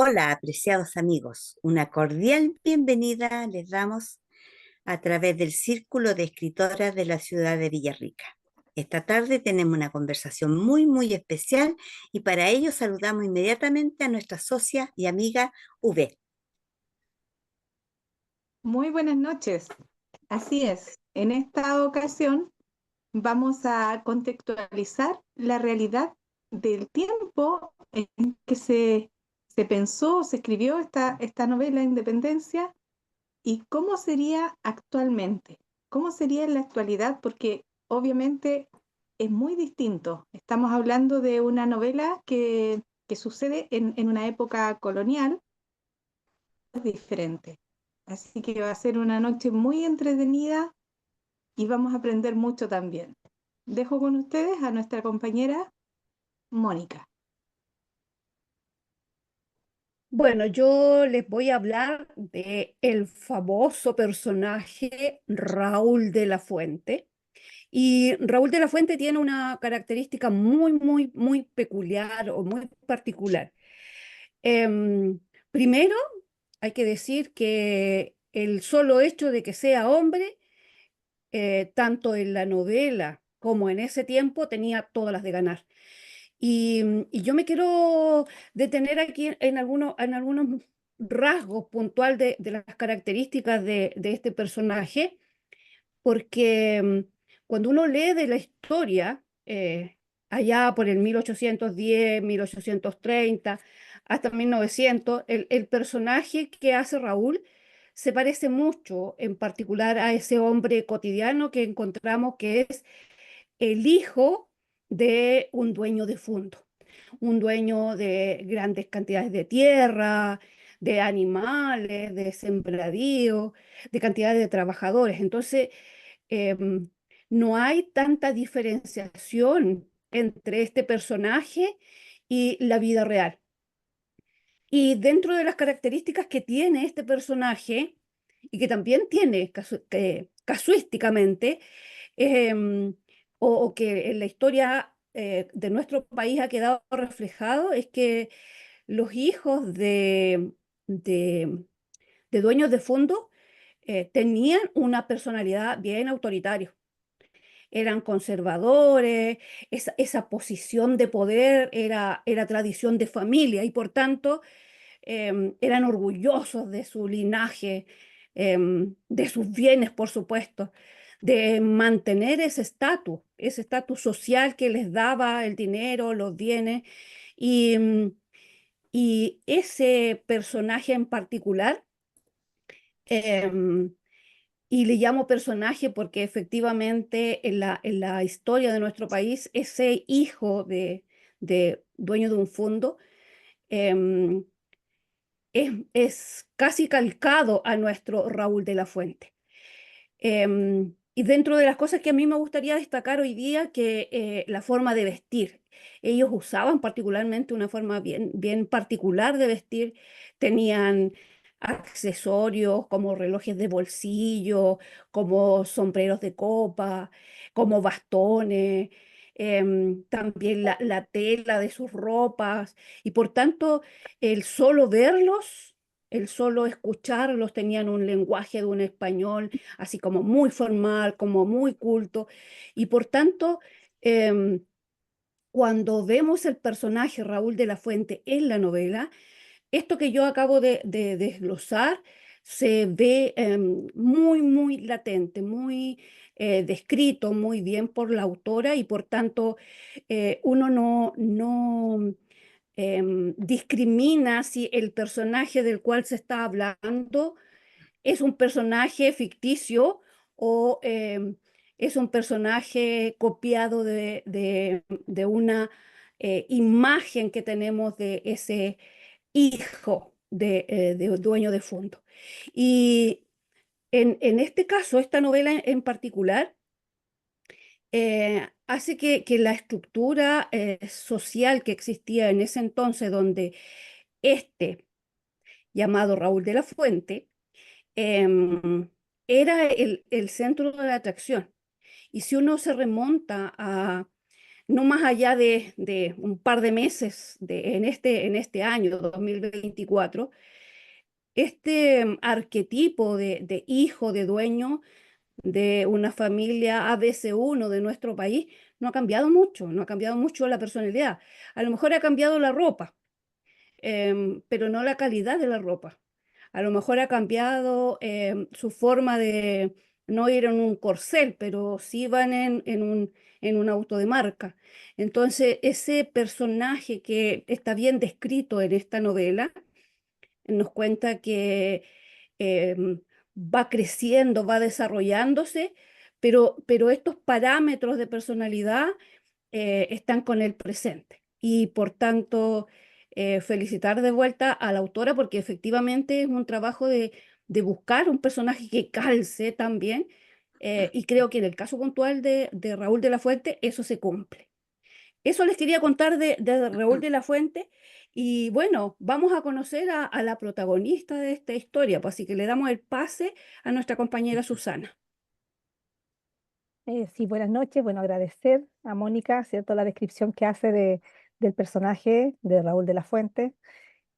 Hola, apreciados amigos. Una cordial bienvenida les damos a través del Círculo de Escritoras de la ciudad de Villarrica. Esta tarde tenemos una conversación muy especial y para ello saludamos inmediatamente a nuestra socia y amiga V. Muy buenas noches. Así es, en esta ocasión vamos a contextualizar la realidad del tiempo en que se pensó, se escribió esta novela Independencia y cómo sería actualmente, cómo sería en la actualidad, porque obviamente es muy distinto. Estamos hablando de una novela que sucede en una época colonial diferente. Así que va a ser una noche muy entretenida y vamos a aprender mucho también. Dejo con ustedes a nuestra compañera Mónica. Bueno, yo les voy a hablar de el famoso personaje Raúl de la Fuente. Y Raúl de la Fuente tiene una característica muy peculiar o muy particular. Em, Primero, hay que decir que el solo hecho de que sea hombre, tanto en la novela como en ese tiempo, tenía todas las de ganar. Y yo me quiero detener aquí en algunos rasgos puntuales de las características de este personaje, porque cuando uno lee de la historia, allá por el 1810, 1830, hasta 1900, el personaje que hace Raúl se parece mucho, en particular a ese hombre cotidiano que encontramos que es el hijo de un dueño de fondo, un dueño de grandes cantidades de tierra, de animales, de sembradíos, de cantidades de trabajadores. Entonces, em, no hay tanta diferenciación entre este personaje y la vida real. Y dentro de las características que tiene este personaje, y que también tiene casuísticamente, em, o que en la historia de nuestro país ha quedado reflejado, es que los hijos de dueños de fondo tenían una personalidad bien autoritaria. Eran conservadores, esa posición de poder era tradición de familia y por tanto eran orgullosos de su linaje, de sus bienes, por supuesto, de mantener ese estatus social que les daba el dinero, los bienes. Y, y ese personaje en particular, em, y le llamo personaje porque efectivamente en la historia de nuestro país, ese hijo de dueño de un fondo, em, es casi calcado a nuestro Raúl de la Fuente. Y dentro de las cosas que a mí me gustaría destacar hoy día, que la forma de vestir. Ellos usaban particularmente una forma bien particular de vestir. Tenían accesorios como relojes de bolsillo, como sombreros de copa, como bastones, también la tela de sus ropas. Y por tanto, el solo verlos, el solo escucharlos, tenían un lenguaje de un español así como muy formal, como muy culto. Y por tanto, em, cuando vemos el personaje Raúl de la Fuente en la novela, esto que yo acabo de desglosar se ve muy latente, muy descrito muy bien por la autora y por tanto uno no discrimina si el personaje del cual se está hablando es un personaje ficticio o es un personaje copiado de una imagen que tenemos de ese hijo de dueño de fondo. Y en este caso, esta novela en particular, hace que la estructura social que existía en ese entonces, donde este, llamado Raúl de la Fuente, em, era el centro de la atracción. Y si uno se remonta no más allá de un par de meses en este año 2024, este arquetipo de hijo, de dueño de una familia ABC1 de nuestro país no ha cambiado mucho, no ha cambiado mucho la personalidad. A lo mejor ha cambiado la ropa, pero no la calidad de la ropa. A lo mejor ha cambiado su forma de no ir en un corcel, pero sí van en un auto de marca. Entonces, ese personaje que está bien descrito en esta novela nos cuenta que va creciendo, va desarrollándose, pero estos parámetros de personalidad están con el presente. Y por tanto, felicitar de vuelta a la autora porque efectivamente es un trabajo de buscar un personaje que calce también. Y creo que en el caso puntual de Raúl de la Fuente, eso se cumple. Eso les quería contar de Raúl de la Fuente. Y bueno, vamos a conocer a la protagonista de esta historia, pues así que le damos el pase a nuestra compañera Susana. Sí, buenas noches. Bueno, agradecer a Mónica, ¿cierto? La descripción que hace del personaje de Raúl de la Fuente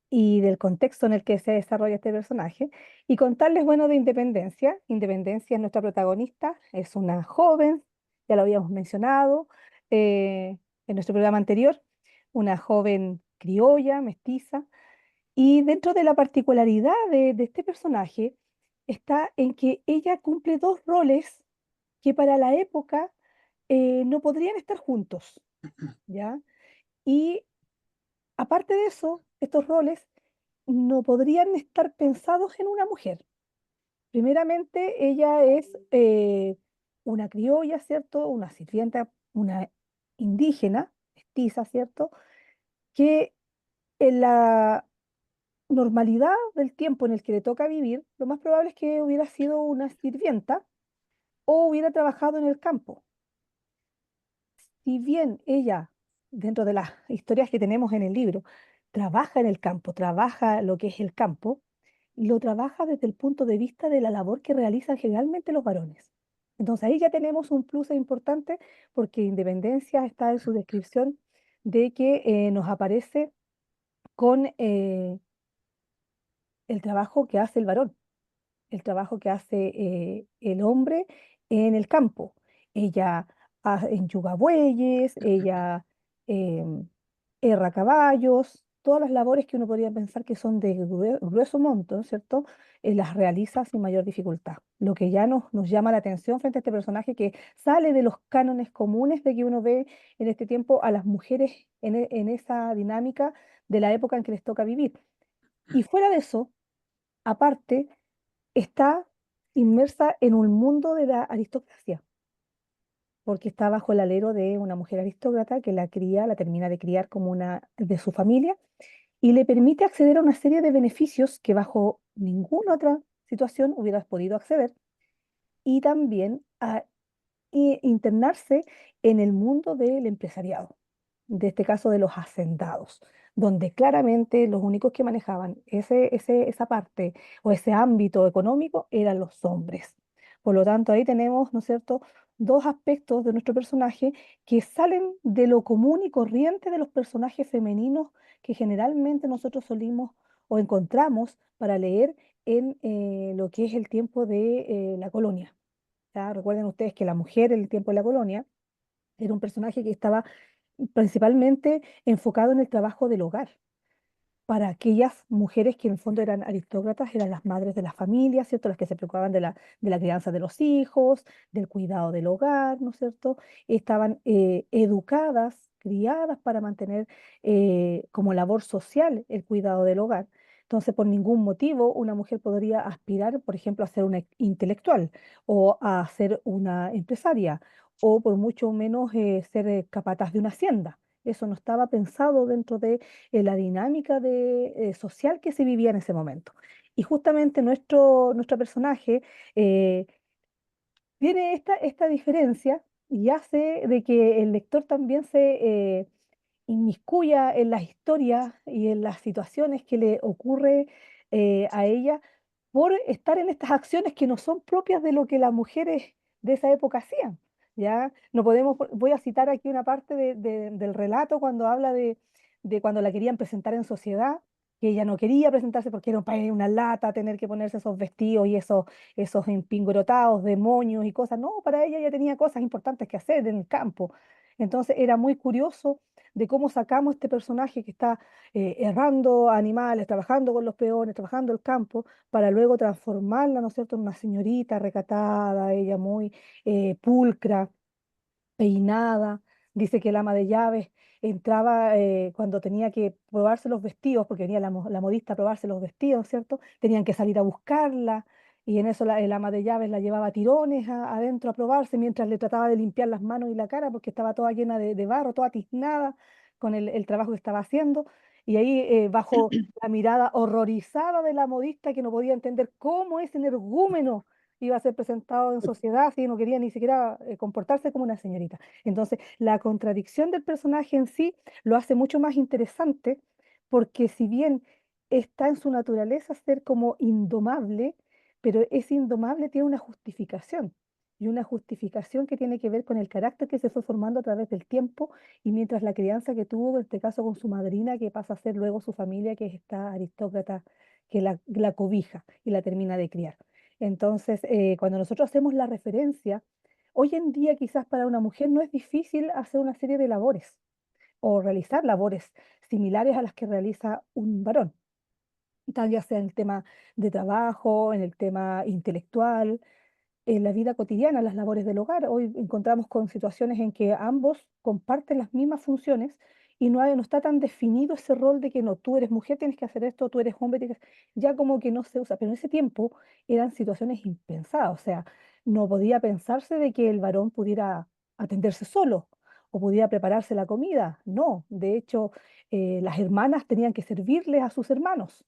y del contexto en el que se desarrolla este personaje. Y contarles, bueno, de Independencia. Independencia es nuestra protagonista, es una joven, ya lo habíamos mencionado en nuestro programa anterior, una joven criolla, mestiza. Y dentro de la particularidad de este personaje está en que ella cumple dos roles que para la época no podrían estar juntos, ¿ya? Y aparte de eso, estos roles no podrían estar pensados en una mujer. Primeramente, ella es una criolla, ¿cierto? Una sirvienta, una indígena, mestiza, ¿cierto? Que en la normalidad del tiempo en el que le toca vivir, lo más probable es que hubiera sido una sirvienta o hubiera trabajado en el campo. Si bien ella, dentro de las historias que tenemos en el libro, trabaja en el campo, trabaja lo que es el campo, lo trabaja desde el punto de vista de la labor que realizan generalmente los varones. Entonces ahí ya tenemos un plus importante porque Independencia está en su descripción de que nos aparece con el trabajo que hace el varón, el trabajo que hace el hombre en el campo. Ella enchuga bueyes, ella em, herra caballos, todas las labores que uno podría pensar que son de grueso monto, ¿cierto? Las realiza sin mayor dificultad. Lo que ya nos llama la atención frente a este personaje que sale de los cánones comunes de que uno ve en este tiempo a las mujeres en esa dinámica de la época en que les toca vivir. Y fuera de eso, aparte, está inmersa en un mundo de la aristocracia, porque está bajo el alero de una mujer aristócrata que la cría, la termina de criar como una de su familia y le permite acceder a una serie de beneficios que bajo ninguna otra situación hubieras podido acceder y también a internarse en el mundo del empresariado, de este caso de los hacendados, donde claramente los únicos que manejaban esa parte o ese ámbito económico eran los hombres. Por lo tanto, ahí tenemos, ¿no es cierto?, dos aspectos de nuestro personaje que salen de lo común y corriente de los personajes femeninos que generalmente nosotros solimos o encontramos para leer en lo que es el tiempo de la colonia. ¿Ya? Recuerden ustedes que la mujer en el tiempo de la colonia era un personaje que estaba principalmente enfocado en el trabajo del hogar. Para aquellas mujeres que en el fondo eran aristócratas, eran las madres de la familia, ¿cierto? Las que se preocupaban de la crianza de los hijos, del cuidado del hogar, ¿no es cierto? Estaban educadas, criadas para mantener como labor social el cuidado del hogar. Entonces, por ningún motivo una mujer podría aspirar, por ejemplo, a ser una intelectual o a ser una empresaria o por mucho menos ser capataz de una hacienda. Eso no estaba pensado dentro de la dinámica social que se vivía en ese momento. Y justamente nuestro personaje tiene esta diferencia y hace de que el lector también se inmiscuya en las historias y en las situaciones que le ocurre a ella por estar en estas acciones que no son propias de lo que las mujeres de esa época hacían, ¿ya? No podemos, voy a citar aquí una parte del relato cuando habla de cuando la querían presentar en sociedad, que ella no quería presentarse porque era una lata tener que ponerse esos vestidos y esos empingrotados de moños y cosas. No, para ella ya tenía cosas importantes que hacer en el campo. Entonces era muy curioso de cómo sacamos este personaje que está errando animales, trabajando con los peones, trabajando el campo, para luego transformarla, ¿no es cierto?, en una señorita recatada, ella muy pulcra, peinada. Dice que el ama de llaves entraba cuando tenía que probarse los vestidos, porque venía la modista a probarse los vestidos, ¿cierto? Tenían que salir a buscarla y en eso el ama de llaves la llevaba a tirones adentro a probarse mientras le trataba de limpiar las manos y la cara porque estaba toda llena de barro, toda tiznada con el trabajo que estaba haciendo. Y ahí, bajo la mirada horrorizada de la modista que no podía entender cómo ese energúmeno iba a ser presentado en sociedad si no quería ni siquiera comportarse como una señorita. Entonces, la contradicción del personaje en sí lo hace mucho más interesante porque si bien está en su naturaleza ser como indomable, pero ese indomable tiene una justificación. Y una justificación que tiene que ver con el carácter que se fue formando a través del tiempo y mientras la crianza que tuvo, en este caso con su madrina, que pasa a ser luego su familia, que es esta aristócrata que la cobija y la termina de criar. Entonces, cuando nosotros hacemos la referencia, hoy en día quizás para una mujer no es difícil hacer una serie de labores o realizar labores similares a las que realiza un varón, tal ya sea en el tema de trabajo, en el tema intelectual, en la vida cotidiana, las labores del hogar. Hoy encontramos con situaciones en que ambos comparten las mismas funciones y no está tan definido ese rol de que no, tú eres mujer, tienes que hacer esto, tú eres hombre, ya como que no se usa. Pero en ese tiempo eran situaciones impensadas, o sea, no podía pensarse de que el varón pudiera atenderse solo o pudiera prepararse la comida. No, de hecho, las hermanas tenían que servirles a sus hermanos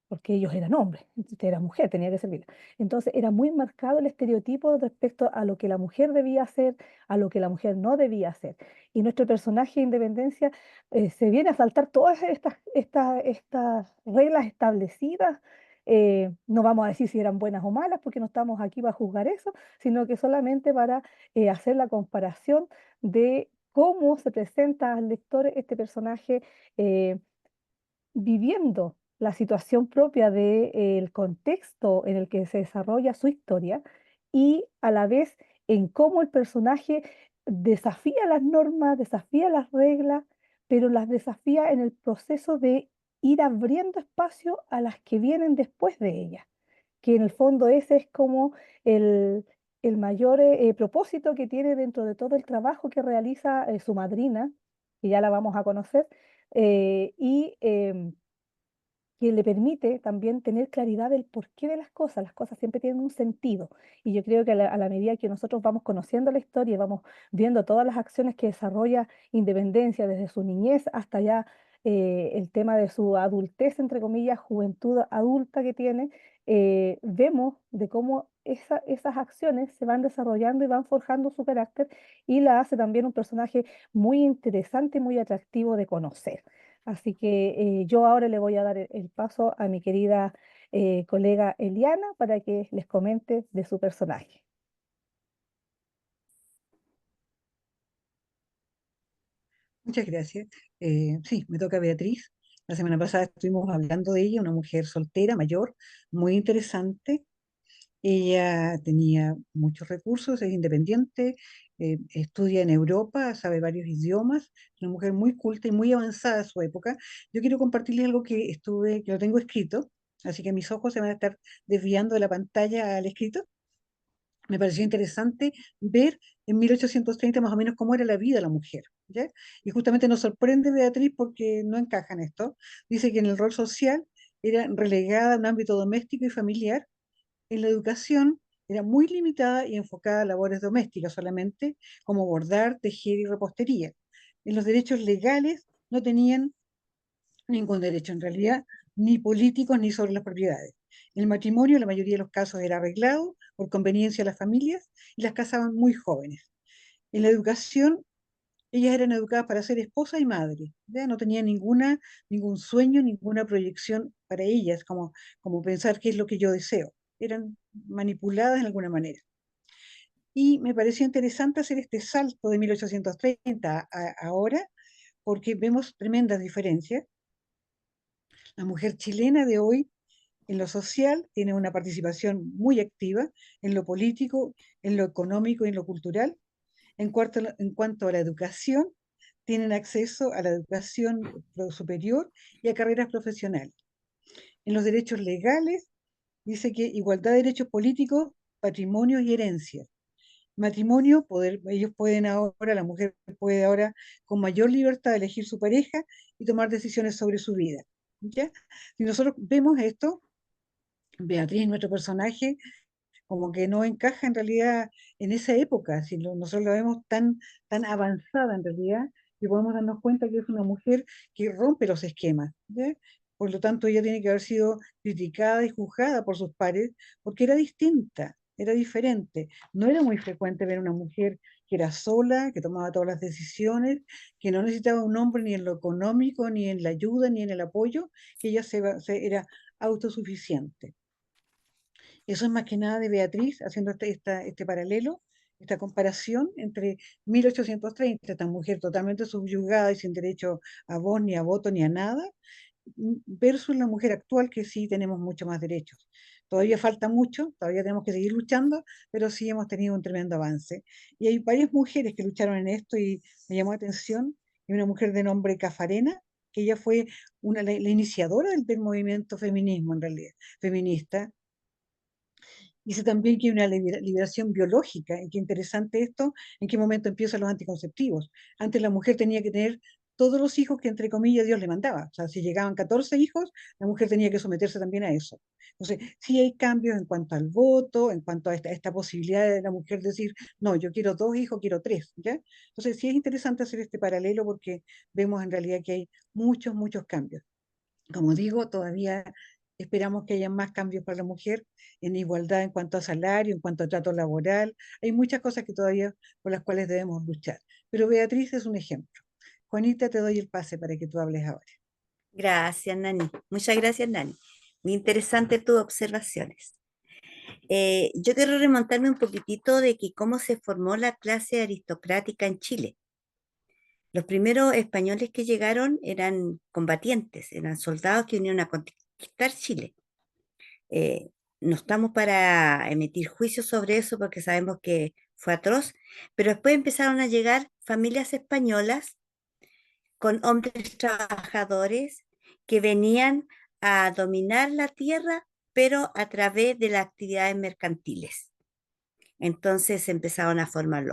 porque ellos eran hombres, usted era mujer, tenía que servir. Entonces era muy marcado el estereotipo respecto a lo que la mujer debía hacer, a lo que la mujer no debía hacer. Y nuestro personaje de Independencia se viene a saltar todas estas reglas establecidas. No vamos a decir si eran buenas o malas, porque no estamos aquí para juzgar eso, sino que solamente para hacer la comparación de cómo se presenta al lector este personaje eh, viviendo la situación propia del contexto en el que se desarrolla su historia y a la vez en cómo el personaje desafía las normas, desafía las reglas, pero las desafía en el proceso de ir abriendo espacio a las que vienen después de ella, que en el fondo ese es como el, el mayor propósito que tiene dentro de todo el trabajo que realiza su madrina, que ya la vamos a conocer, y que le permite también tener claridad del porqué de las cosas. Las cosas siempre tienen un sentido. Y yo creo que a la medida que nosotros vamos conociendo la historia y vamos viendo todas las acciones que desarrolla Independencia desde su niñez hasta ya el tema de su adultez, entre comillas, juventud adulta que tiene, vemos de cómo esas acciones se van desarrollando y van forjando su carácter y la hace también un personaje muy interesante y muy atractivo de conocer. Así que yo ahora le voy a dar el paso a mi querida colega Eliana para que les comente de su personaje. Muchas gracias. Sí, me toca Beatriz. La semana pasada estuvimos hablando de ella, una mujer soltera, mayor, muy interesante. Ella tenía muchos recursos, es independiente, estudia en Europa, sabe varios idiomas, una mujer muy culta y muy avanzada a su época. Yo quiero compartirles algo que lo tengo escrito, así que mis ojos se van a estar desviando de la pantalla al escrito. Me pareció interesante ver en 1830 más o menos cómo era la vida de la mujer, ¿ya? Y justamente nos sorprende Beatriz porque no encaja en esto. Dice que en el rol social era relegada a un ámbito doméstico y familiar. En la educación era muy limitada y enfocada a labores domésticas solamente, como bordar, tejer y repostería. En los derechos legales no tenían ningún derecho en realidad, ni políticos ni sobre las propiedades. El matrimonio en la mayoría de los casos era arreglado por conveniencia de las familias y las casaban muy jóvenes. En la educación, ellas eran educadas para ser esposa y madre, ¿ya? No tenían ningún sueño, ninguna proyección para ellas, como pensar qué es lo que yo deseo. Eran manipuladas de alguna manera. Y me pareció interesante hacer este salto de 1830 a ahora, porque vemos tremendas diferencias. La mujer chilena de hoy en lo social tiene una participación muy activa, en lo político, en lo económico y en lo cultural. En cuanto a la educación, tienen acceso a la educación superior y a carreras profesionales. En los derechos legales, dice que igualdad de derechos políticos, patrimonio y herencia. Matrimonio, ellos pueden ahora, la mujer puede ahora con mayor libertad elegir su pareja y tomar decisiones sobre su vida. ¿Ya? Si nosotros vemos esto, Beatriz, nuestro personaje, como que no encaja en realidad en esa época, si nosotros la vemos tan avanzada en realidad, y podemos darnos cuenta que es una mujer que rompe los esquemas, ¿ya? Por lo tanto, ella tiene que haber sido criticada y juzgada por sus pares, porque era distinta, era diferente. No era muy frecuente ver una mujer que era sola, que tomaba todas las decisiones, que no necesitaba un hombre ni en lo económico, ni en la ayuda, ni en el apoyo, que ella era autosuficiente. Eso es más que nada de Beatriz, haciendo este paralelo, esta comparación entre 1830, esta mujer totalmente subyugada y sin derecho a voz, ni a voto, ni a nada, versus la mujer actual que sí tenemos mucho más derechos. Todavía falta mucho, todavía tenemos que seguir luchando, pero sí hemos tenido un tremendo avance. Y hay varias mujeres que lucharon en esto y me llamó la atención, y una mujer de nombre Cafarena, que ella fue la iniciadora del movimiento feminismo, en realidad, feminista. Dice también que hay una liberación biológica, y qué interesante esto, en qué momento empiezan los anticonceptivos. Antes la mujer tenía que tener todos los hijos que entre comillas Dios le mandaba. O sea, si llegaban 14 hijos, la mujer tenía que someterse también a eso. Entonces, sí hay cambios en cuanto al voto, en cuanto a esta posibilidad de la mujer decir, no, yo quiero 2 hijos, quiero 3, ¿ya? Entonces, sí es interesante hacer este paralelo porque vemos en realidad que hay muchos cambios. Como digo, todavía esperamos que haya más cambios para la mujer en igualdad en cuanto a salario, en cuanto a trato laboral. Hay muchas cosas que todavía por las cuales debemos luchar. Pero Beatriz es un ejemplo. Juanita, te doy el pase para que tú hables ahora. Gracias, Nani. Muchas gracias, Nani. Muy interesante tus observaciones. Yo quiero remontarme un poquitito de que cómo se formó la clase aristocrática en Chile. Los primeros españoles que llegaron eran combatientes, eran soldados que vinieron a conquistar Chile. Eh, no estamos para emitir juicios sobre eso porque sabemos que fue atroz, pero después empezaron a llegar familias españolas con hombres trabajadores que venían a dominar la tierra, pero a través de las actividades mercantiles. Entonces empezaron a formar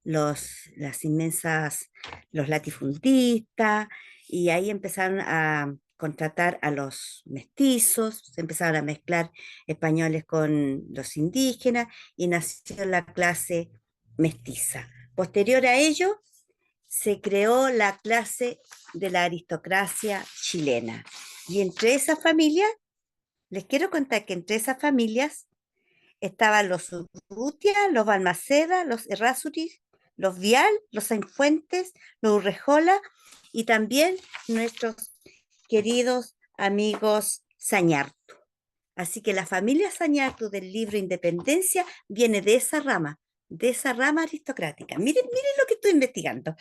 las inmensas, los latifundistas, y ahí empezaron a contratar a los mestizos, se empezaron a mezclar españoles con los indígenas y nació la clase mestiza. Posterior a ello, se creó la clase de la aristocracia chilena. Y entre esas familias, les quiero contar que entre esas familias estaban los Urrutia, los Balmaceda, los Errázuriz, los Vial, los Sanfuentes, los Urrejola y también nuestros queridos amigos Sañartu. Así que la familia Sañartu del libro Independencia viene de esa rama aristocrática. Miren lo que estoy investigando.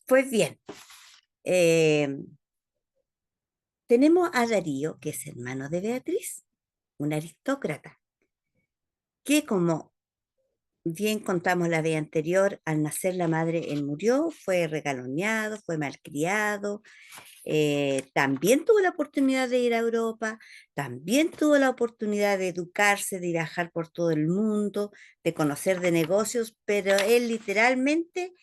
Pues bien, eh, tenemos a Darío, que es hermano de Beatriz, un aristócrata, que como bien contamos la vez anterior, al nacer la madre él murió, fue regaloneado, fue malcriado, también tuvo la oportunidad de ir a Europa, también tuvo la oportunidad de educarse, de viajar por todo el mundo, de conocer de negocios, pero él literalmente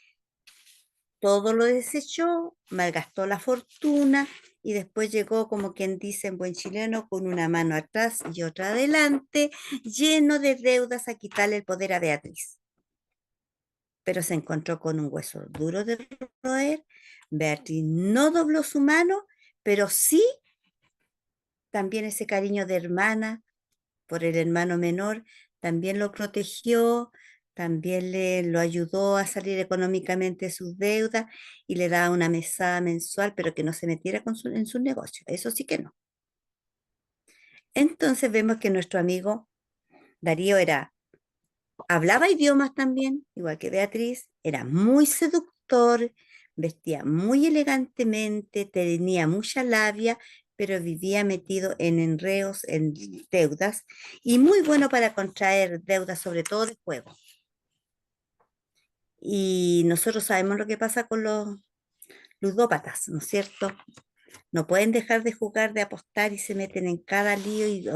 todo lo desechó, malgastó la fortuna y después llegó, como quien dice en buen chileno, con una mano atrás y otra adelante, lleno de deudas a quitarle el poder a Beatriz. Pero se encontró con un hueso duro de roer. Beatriz no dobló su mano, pero sí también ese cariño de hermana por el hermano menor, también lo protegió, también lo ayudó a salir económicamente de sus deudas y le daba una mesada mensual, pero que no se metiera en sus negocios. Eso sí que no. Entonces vemos que nuestro amigo Darío era hablaba idiomas también, igual que Beatriz, era muy seductor, vestía muy elegantemente, tenía mucha labia, pero vivía metido en enreos, en deudas, y muy bueno para contraer deudas, sobre todo de juego. Y nosotros sabemos lo que pasa con los ludópatas, ¿no es cierto? No pueden dejar de jugar, de apostar y se meten en cada lío y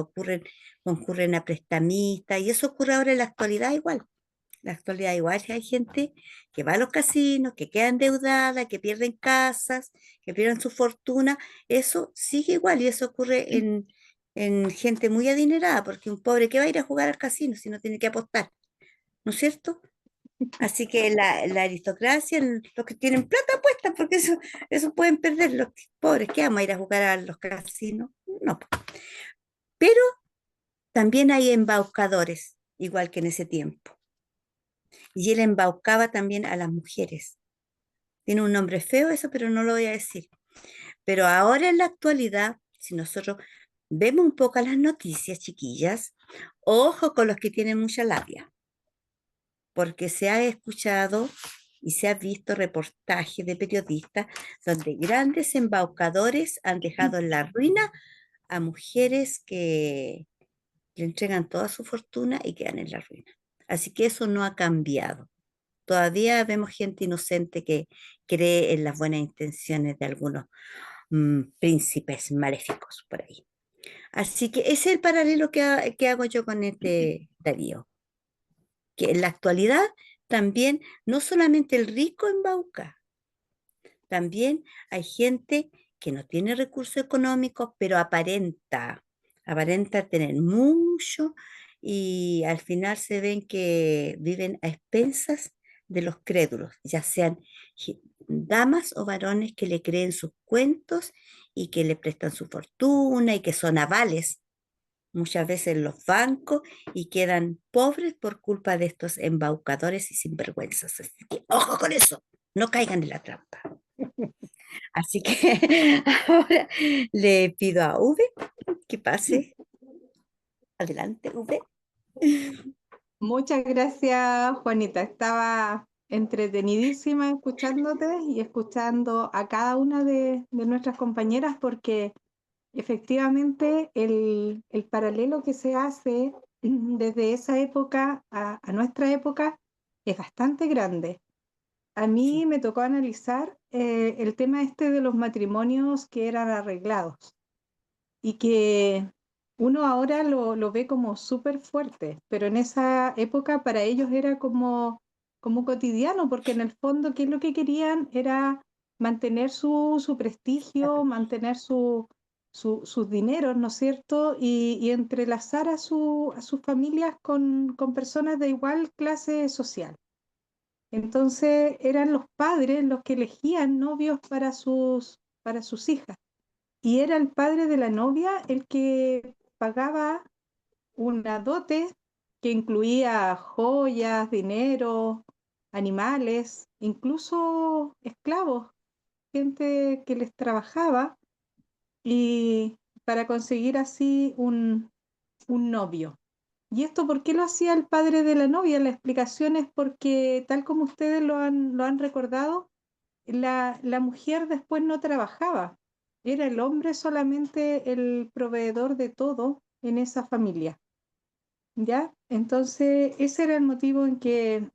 concurren a prestamistas. Y eso ocurre ahora en la actualidad igual. En la actualidad igual hay gente que va a los casinos, que queda endeudada, que pierden casas, que pierden su fortuna. Eso sigue igual y eso ocurre en gente muy adinerada, porque un pobre que va a ir a jugar al casino si no tiene que apostar, ¿no es cierto? Así que la aristocracia, los que tienen plata puesta, porque eso pueden perder los pobres que vamos a ir a jugar a los casinos. No, po. Pero también hay embaucadores, igual que en ese tiempo. Y él embaucaba también a las mujeres. Tiene un nombre feo eso, pero no lo voy a decir. Pero ahora en la actualidad, si nosotros vemos un poco las noticias, chiquillas, ojo con los que tienen mucha labia, porque se ha escuchado y se ha visto reportajes de periodistas donde grandes embaucadores han dejado en la ruina a mujeres que le entregan toda su fortuna y quedan en la ruina. Así que eso no ha cambiado. Todavía vemos gente inocente que cree en las buenas intenciones de algunos príncipes maléficos por ahí. Así que ese es el paralelo que hago yo con este Darío, que en la actualidad también no solamente el rico embauca, también hay gente que no tiene recursos económicos, pero aparenta tener mucho y al final se ven que viven a expensas de los crédulos, ya sean damas o varones que le creen sus cuentos y que le prestan su fortuna y que son avales muchas veces en los bancos y quedan pobres por culpa de estos embaucadores y sinvergüenzas. Así que ojo con eso, no caigan en la trampa. Así que ahora le pido a V que pase. Adelante, V. Muchas gracias, Juanita. Estaba entretenidísima escuchándote y escuchando a cada una de nuestras compañeras porque efectivamente el paralelo que se hace desde esa época a nuestra época es bastante grande. A mí Sí, me tocó analizar el tema este de los matrimonios que eran arreglados y que uno ahora lo ve como súper fuerte, pero en esa época para ellos era como cotidiano, porque en el fondo, ¿qué es lo que querían? Era mantener su prestigio, mantener sus dineros, ¿no es cierto? Y entrelazar a sus familias con personas de igual clase social. Entonces eran los padres los que elegían novios para sus hijas. Y era el padre de la novia el que pagaba una dote que incluía joyas, dinero, animales, incluso esclavos, gente que les trabajaba y para conseguir así un novio. ¿Y esto por qué lo hacía el padre de la novia? La explicación es porque, tal como ustedes lo han recordado, la mujer después no trabajaba. Era el hombre solamente el proveedor de todo en esa familia. ¿Ya? Entonces, ese era el motivo en que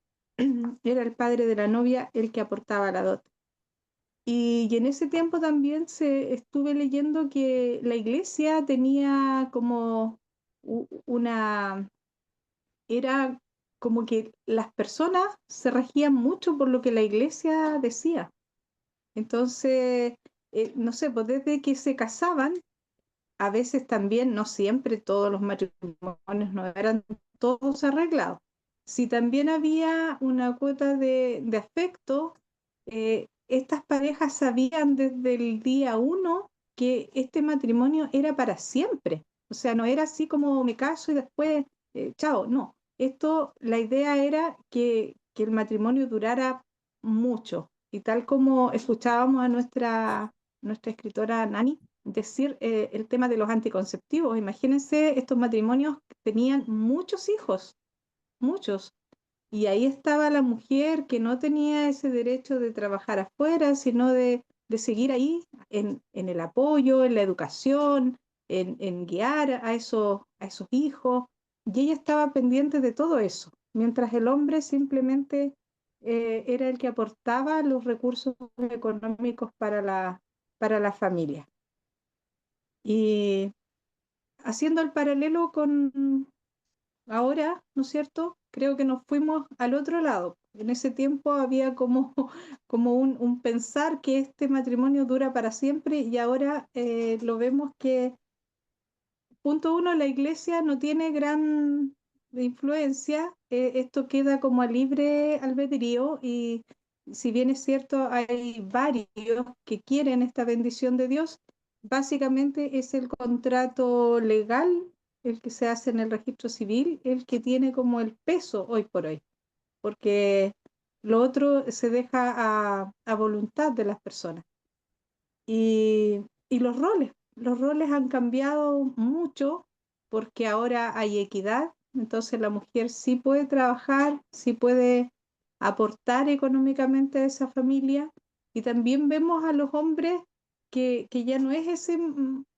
era el padre de la novia el que aportaba la dote. Y en ese tiempo también estuve leyendo que la iglesia tenía como una, era como que las personas se regían mucho por lo que la iglesia decía. Entonces, no sé, pues desde que se casaban, a veces también, no siempre todos los matrimonios no eran todos arreglados. Si también había una cuota de afecto, estas parejas sabían desde el día uno que este matrimonio era para siempre. O sea, no era así como me caso y después, chao, no. Esto, la idea era que el matrimonio durara mucho. Y tal como escuchábamos a nuestra escritora Nani, decir el tema de los anticonceptivos. Imagínense, estos matrimonios tenían muchos hijos, muchos. Y ahí estaba la mujer que no tenía ese derecho de trabajar afuera, sino de seguir ahí en el apoyo, en la educación, en guiar a esos hijos. Y ella estaba pendiente de todo eso, mientras el hombre simplemente era el que aportaba los recursos económicos para la familia. Y haciendo el paralelo con ahora, ¿no es cierto? Creo que nos fuimos al otro lado. En ese tiempo había como, como un pensar que este matrimonio dura para siempre y ahora lo vemos que, punto uno, la iglesia no tiene gran influencia. Esto queda como a libre albedrío y si bien es cierto, hay varios que quieren esta bendición de Dios, básicamente es el contrato legal, el que se hace en el registro civil, el que tiene como el peso hoy por hoy, porque lo otro se deja a voluntad de las personas. Y los roles han cambiado mucho porque ahora hay equidad, entonces la mujer sí puede trabajar, sí puede aportar económicamente a esa familia y también vemos a los hombres que ya no es ese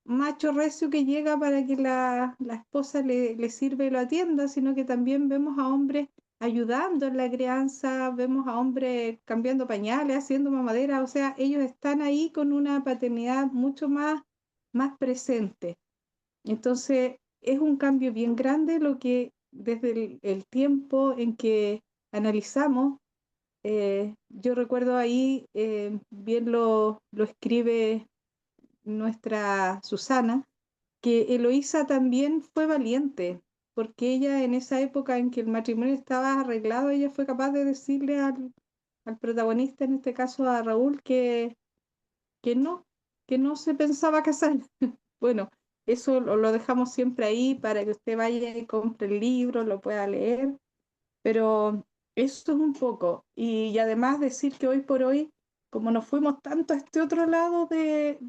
macho recio que llega para que la esposa le sirva y lo atienda, sino que también vemos a hombres ayudando en la crianza, vemos a hombres cambiando pañales, haciendo mamadera, o sea, ellos están ahí con una paternidad mucho más presente. Entonces, es un cambio bien grande lo que desde el tiempo en que analizamos, yo recuerdo ahí, bien lo escribe nuestra Susana, que Eloísa también fue valiente, porque ella en esa época en que el matrimonio estaba arreglado, ella fue capaz de decirle al protagonista, en este caso a Raúl, que no, que no se pensaba casar. Bueno, eso lo dejamos siempre ahí para que usted vaya y compre el libro, lo pueda leer, pero eso es un poco. Y además decir que hoy por hoy, como nos fuimos tanto a este otro lado de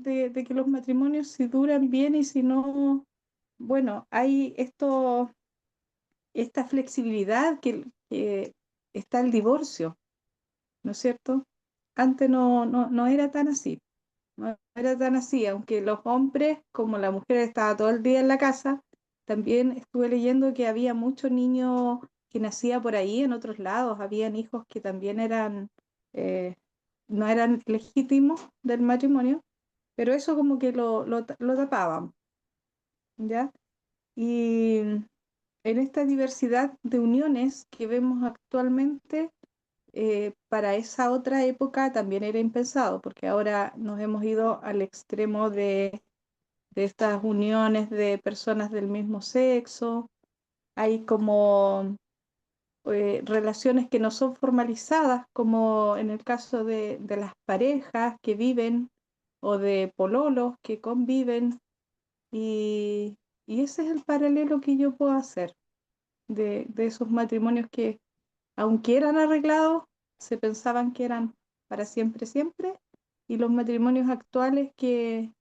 que los matrimonios si duran bien y si no, bueno, hay esta flexibilidad que está el divorcio, ¿no es cierto? Antes no era tan así, no era tan así, aunque los hombres, como la mujer estaba todo el día en la casa, también estuve leyendo que había muchos niños que nacían por ahí en otros lados, habían hijos que también eran, eh, no eran legítimos del matrimonio, pero eso como que lo tapaban, ¿ya? Y en esta diversidad de uniones que vemos actualmente, para esa otra época también era impensado, porque ahora nos hemos ido al extremo de estas uniones de personas del mismo sexo. Hay como relaciones que no son formalizadas, como en el caso de las parejas que viven o de pololos que conviven. Y, y ese es el paralelo que yo puedo hacer de esos matrimonios que, aunque eran arreglados, se pensaban que eran para siempre, siempre, y los matrimonios actuales que,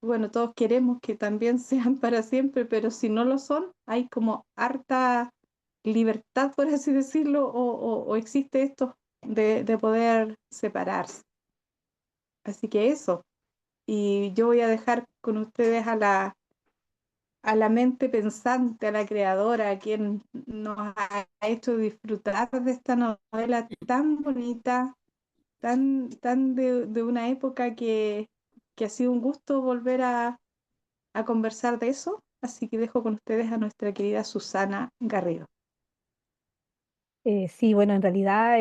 bueno, todos queremos que también sean para siempre, pero si no lo son, hay como harta libertad, por así decirlo, o existe esto de poder separarse. Así que eso, y yo voy a dejar con ustedes a la mente pensante, a la creadora, a quien nos ha hecho disfrutar de esta novela tan bonita, tan de una época que ha sido un gusto volver a conversar de eso. Así que dejo con ustedes a nuestra querida Susana Garrido. Sí, bueno, en realidad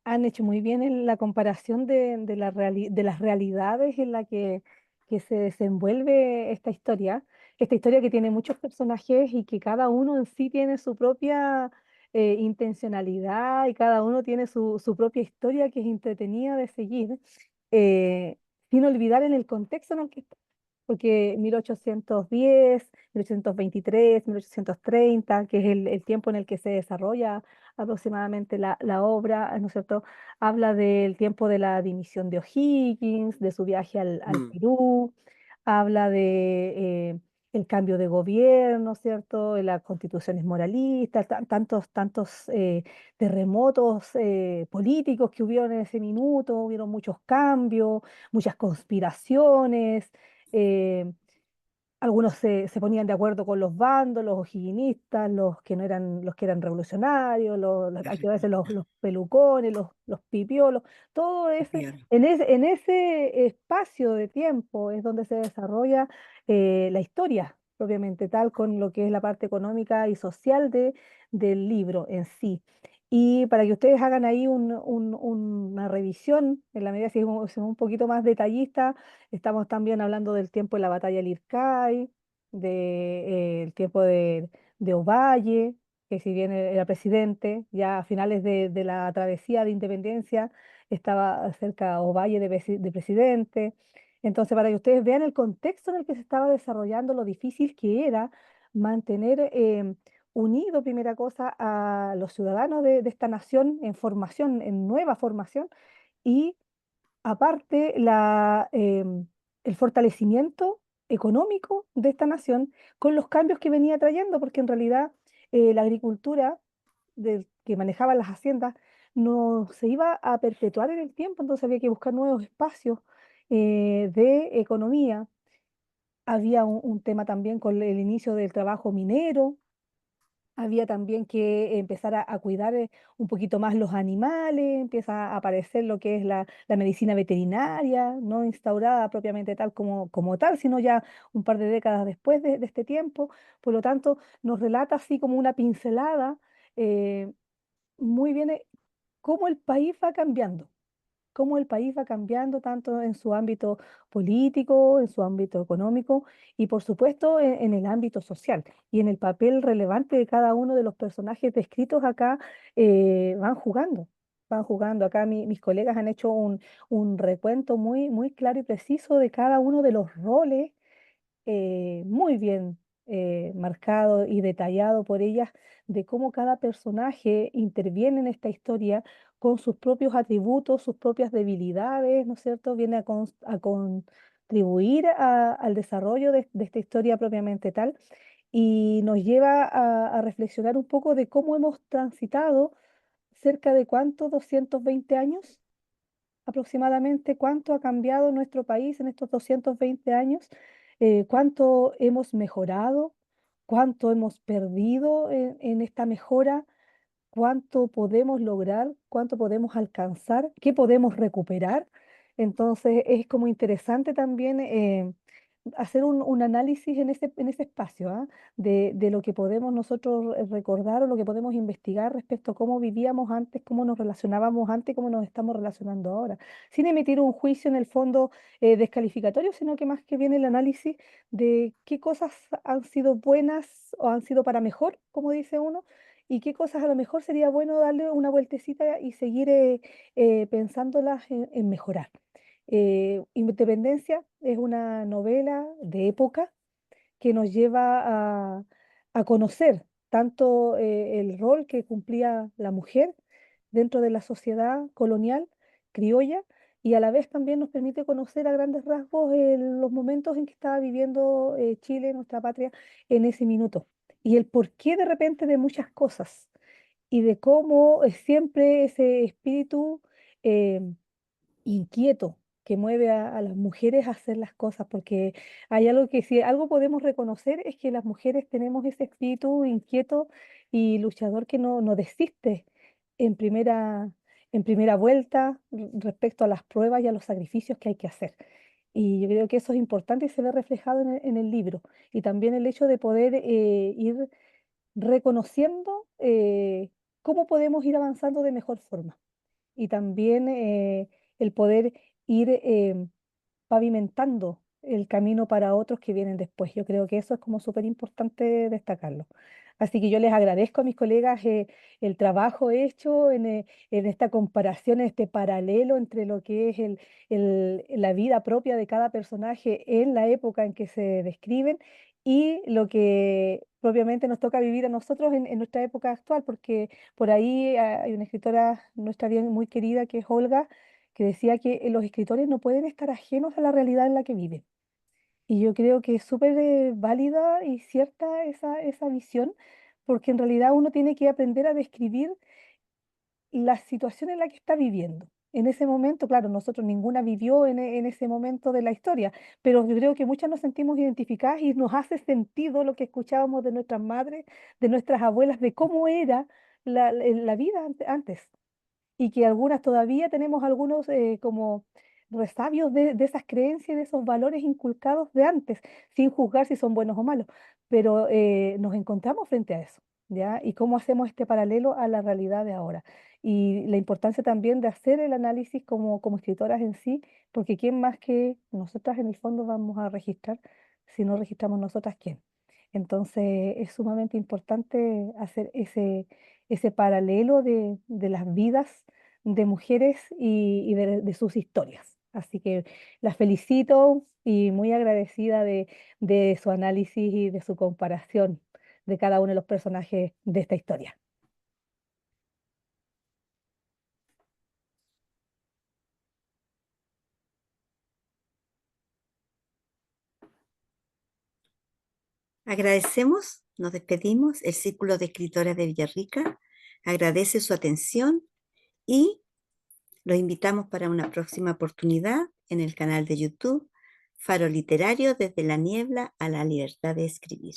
han hecho muy bien en la comparación de las realidades en la que se desenvuelve esta historia que tiene muchos personajes y que cada uno en sí tiene su propia intencionalidad y cada uno tiene su propia historia que es entretenida de seguir, eh, sin olvidar en el contexto en el que está. Porque 1810, 1823, 1830, que es el tiempo en el que se desarrolla aproximadamente la obra, ¿no es cierto? Habla del tiempo de la dimisión de O'Higgins, de su viaje al Mm. Perú, habla de el cambio de gobierno, ¿cierto? Las constituciones moralistas, tantos terremotos políticos que hubieron en ese minuto, hubieron muchos cambios, muchas conspiraciones. eh, Algunos se ponían de acuerdo con los bandos, los o'higginistas, los que eran revolucionarios, aquí a veces los pelucones, los pipiolos, todo ese, Peor. en ese espacio de tiempo es donde se desarrolla la historia propiamente tal, con lo que es la parte económica y social del libro en sí. Y para que ustedes hagan ahí una revisión, en la medida si es un poquito más detallista. Estamos también hablando del tiempo de la batalla del Ircay, del tiempo de Ovalle, que si bien era presidente, ya a finales de la travesía de independencia estaba cerca Ovalle de presidente. Entonces, para que ustedes vean el contexto en el que se estaba desarrollando, lo difícil que era mantener unido, primera cosa, a los ciudadanos de esta nación en formación, en nueva formación, y aparte, el fortalecimiento económico de esta nación con los cambios que venía trayendo, porque en realidad la agricultura que manejaban las haciendas no se iba a perpetuar en el tiempo, entonces había que buscar nuevos espacios de economía. Había un tema también con el inicio del trabajo minero. Había también que empezar a cuidar un poquito más los animales, empieza a aparecer lo que es la medicina veterinaria, no instaurada propiamente tal como tal, sino ya un par de décadas después de este tiempo. Por lo tanto, nos relata así como una pincelada eh, muy bien cómo el país va cambiando, cómo el país va cambiando tanto en su ámbito político, en su ámbito económico y por supuesto en el ámbito social y en el papel relevante de cada uno de los personajes descritos acá van jugando. Van jugando. Acá mis colegas han hecho un recuento muy claro y preciso de cada uno de los roles muy bien marcado y detallado por ellas de cómo cada personaje interviene en esta historia con sus propios atributos, sus propias debilidades, ¿no es cierto? Viene a contribuir al desarrollo de esta historia propiamente tal y nos lleva a reflexionar un poco de cómo hemos transitado cerca de cuánto, 220 años aproximadamente, cuánto ha cambiado nuestro país en estos 220 años, cuánto hemos mejorado, cuánto hemos perdido en esta mejora, cuánto podemos lograr, cuánto podemos alcanzar, qué podemos recuperar. Entonces es como interesante también hacer un análisis en ese espacio, ¿ah? De lo que podemos nosotros recordar o lo que podemos investigar respecto a cómo vivíamos antes, cómo nos relacionábamos antes, cómo nos estamos relacionando ahora, sin emitir un juicio en el fondo descalificatorio, sino que más que bien el análisis de qué cosas han sido buenas o han sido para mejor, como dice uno, y qué cosas a lo mejor sería bueno darle una vueltecita y seguir pensándolas en mejorar. Independencia es una novela de época que nos lleva a conocer tanto el rol que cumplía la mujer dentro de la sociedad colonial criolla y a la vez también nos permite conocer a grandes rasgos los momentos en que estaba viviendo Chile, nuestra patria, en ese minuto y el porqué de repente de muchas cosas y de cómo siempre ese espíritu eh, inquieto que mueve a las mujeres a hacer las cosas, porque hay algo que si algo podemos reconocer es que las mujeres tenemos ese espíritu inquieto y luchador que no desiste en en primera vuelta respecto a las pruebas y a los sacrificios que hay que hacer. Y yo creo que eso es importante y se ve reflejado en el libro. Y también el hecho de poder ir reconociendo cómo podemos ir avanzando de mejor forma y también el poder ir pavimentando el camino para otros que vienen después. Yo creo que eso es como súper importante destacarlo. Así que yo les agradezco a mis colegas el trabajo hecho en esta comparación, en este paralelo entre lo que es la vida propia de cada personaje en la época en que se describen y lo que propiamente nos toca vivir a nosotros en nuestra época actual, porque por ahí hay una escritora nuestra bien muy querida que es Olga, que decía que los escritores no pueden estar ajenos a la realidad en la que viven. Y yo creo que es súper válida y cierta esa visión, porque en realidad uno tiene que aprender a describir la situación en la que está viviendo. En ese momento, claro, nosotros ninguna vivió en ese momento de la historia, pero yo creo que muchas nos sentimos identificadas y nos hace sentido lo que escuchábamos de nuestras madres, de nuestras abuelas, de cómo era la vida antes y que algunas todavía tenemos algunos como resabios de esas creencias y de esos valores inculcados de antes, sin juzgar si son buenos o malos, pero nos encontramos frente a eso, ¿ya? Y cómo hacemos este paralelo a la realidad de ahora. Y la importancia también de hacer el análisis como escritoras en sí, porque ¿quién más que nosotras en el fondo vamos a registrar? Si no registramos nosotras, ¿quién? Entonces es sumamente importante hacer ese paralelo de las vidas de mujeres y de sus historias. Así que las felicito y muy agradecida de su análisis y de su comparación de cada uno de los personajes de esta historia. Agradecemos, nos despedimos, el Círculo de Escritoras de Villarrica agradece su atención y los invitamos para una próxima oportunidad en el canal de YouTube Faro Literario desde la niebla a la libertad de escribir.